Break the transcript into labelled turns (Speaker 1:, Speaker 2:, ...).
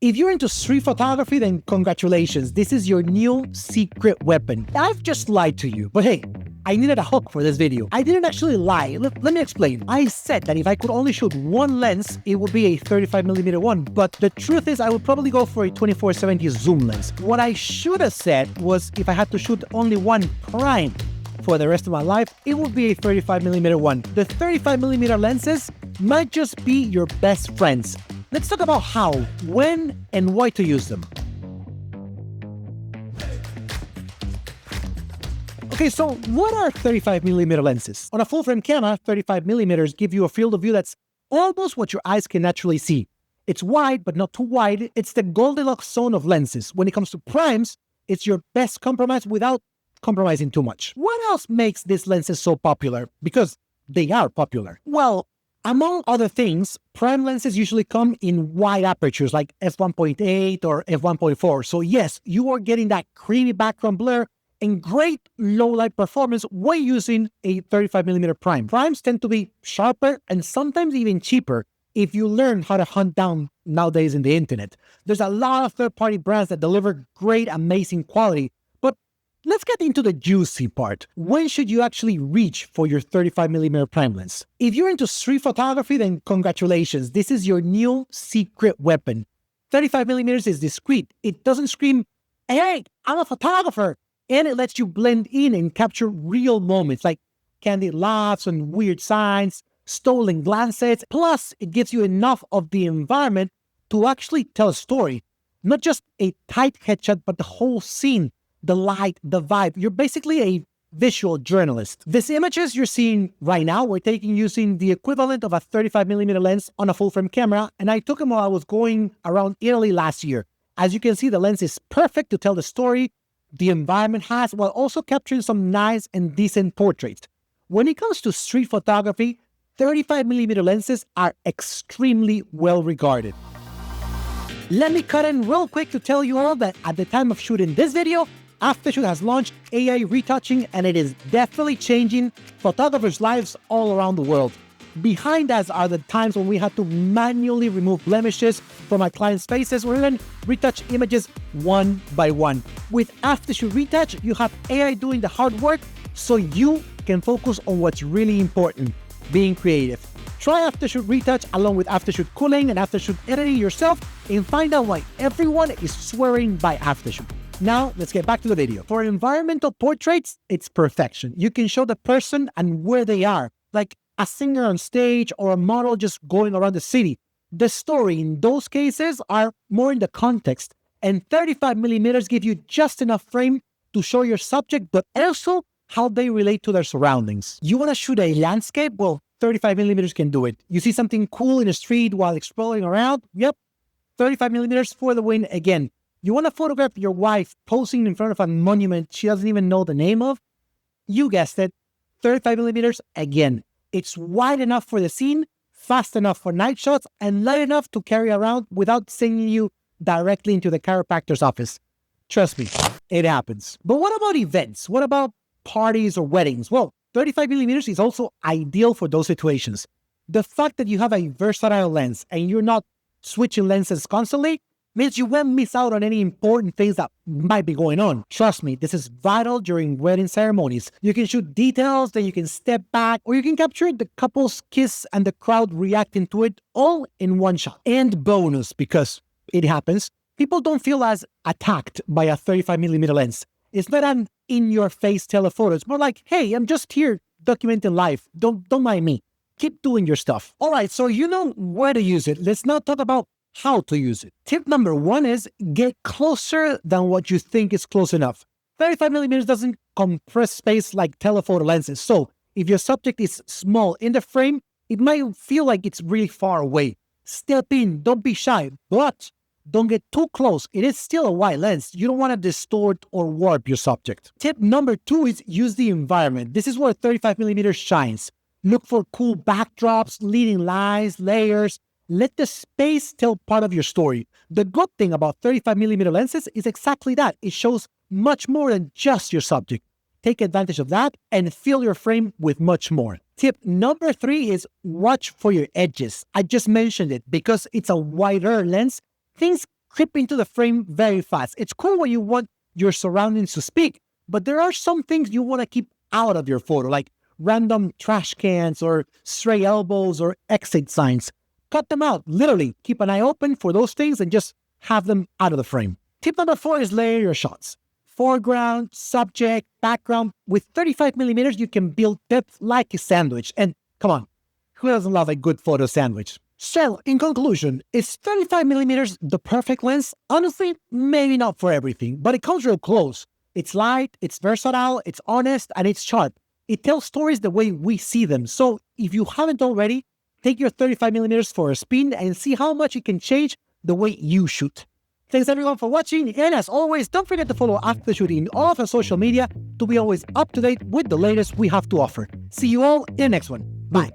Speaker 1: If you're into street photography, then congratulations. This is your new secret weapon. I've just lied to you, but hey, I needed a hook for this video. I didn't actually lie. Let me explain. I said that if I could only shoot one lens, it would be a 35mm one, but the truth is I would probably go for a 24-70 zoom lens. What I should have said was if I had to shoot only one prime for the rest of my life, it would be a 35mm one. The 35mm lenses might just be your best friends. Let's talk about how, when, and why to use them. Okay, so what are 35mm lenses? On a full-frame camera, 35mm give you a field of view that's almost what your eyes can naturally see. It's wide, but not too wide. It's the Goldilocks zone of lenses. When it comes to primes, it's your best compromise without compromising too much. What else makes these lenses so popular? Because they are popular. Well, among other things, prime lenses usually come in wide apertures like f1.8 or f1.4. So yes, you are getting that creamy background blur and great low light performance when using a 35mm prime. Primes tend to be sharper and sometimes even cheaper if you learn how to hunt down nowadays in the internet. There's a lot of third-party brands that deliver great, amazing quality. But let's get into the juicy part. When should you actually reach for your 35mm prime lens? If you're into street photography, then congratulations. This is your new secret weapon. 35mm is discreet. It doesn't scream, "Hey, I'm a photographer." And it lets you blend in and capture real moments like candid laughs and weird signs, stolen glances. Plus, it gives you enough of the environment to actually tell a story. Not just a tight headshot, but the whole scene. The light, the vibe. You're basically a visual journalist. These images you're seeing right now were taken using the equivalent of a 35mm lens on a full-frame camera, and I took them while I was going around Italy last year. As you can see, the lens is perfect to tell the story the environment has, while also capturing some nice and decent portraits. When it comes to street photography, 35mm lenses are extremely well regarded. Let me cut in real quick to tell you all that at the time of shooting this video, Aftershoot has launched AI retouching, and it is definitely changing photographers' lives all around the world. Behind us are the times when we had to manually remove blemishes from our clients' faces or even retouch images one by one. With Aftershoot Retouch, you have AI doing the hard work so you can focus on what's really important, being creative. Try Aftershoot Retouch along with Aftershoot Cooling and Aftershoot Editing yourself and find out why everyone is swearing by Aftershoot. Now, let's get back to the video. For environmental portraits, it's perfection. You can show the person and where they are, like a singer on stage or a model just going around the city. The story in those cases are more in the context, and 35mm give you just enough frame to show your subject, but also how they relate to their surroundings. You want to shoot a landscape? Well, 35mm can do it. You see something cool in the street while exploring around? Yep, 35mm for the win again. You want to photograph your wife posing in front of a monument she doesn't even know the name of? You guessed it, 35mm again. It's wide enough for the scene, fast enough for night shots, and light enough to carry around without sending you directly into the chiropractor's office. Trust me, it happens. But what about events? What about parties or weddings? Well, 35mm is also ideal for those situations. The fact that you have a versatile lens and you're not switching lenses constantly means you won't miss out on any important things that might be going on. Trust me, this is vital during wedding ceremonies. You can shoot details, then you can step back, or you can capture the couple's kiss and the crowd reacting to it all in one shot. And bonus, because it happens, people don't feel as attacked by a 35mm lens. It's not an in-your-face telephoto. It's more like, hey, I'm just here documenting life. Don't mind me. Keep doing your stuff. All right, so you know where to use it. Let's now talk about how to use it. Tip number one is get closer than what you think is close enough. 35mm doesn't compress space like telephoto lenses. So if your subject is small in the frame, it might feel like it's really far away. Step in, don't be shy, but don't get too close. It is still a wide lens. You don't want to distort or warp your subject. Tip number two is use the environment. This is where 35mm shines. Look for cool backdrops, leading lines, layers. Let the space tell part of your story. The good thing about 35mm lenses is exactly that. It shows much more than just your subject. Take advantage of that and fill your frame with much more. Tip number three is watch for your edges. I just mentioned it because it's a wider lens. Things clip into the frame very fast. It's cool when you want your surroundings to speak, but there are some things you want to keep out of your photo, like random trash cans or stray elbows or exit signs. Cut them out. Literally, keep an eye open for those things and just have them out of the frame. Tip number 4 is layer your shots. Foreground, subject, background. With 35 millimeters, you can build depth like a sandwich. And come on, who doesn't love a good photo sandwich? So, in conclusion, is 35 millimeters the perfect lens? Honestly, maybe not for everything, but it comes real close. It's light, it's versatile, it's honest, and it's sharp. It tells stories the way we see them. So, if you haven't already, take your 35 millimeters for a spin and see how much it can change the way you shoot. Thanks everyone for watching, and as always, don't forget to follow Aftershoot in all of our social media to be always up to date with the latest we have to offer. See you all in the next one. Bye.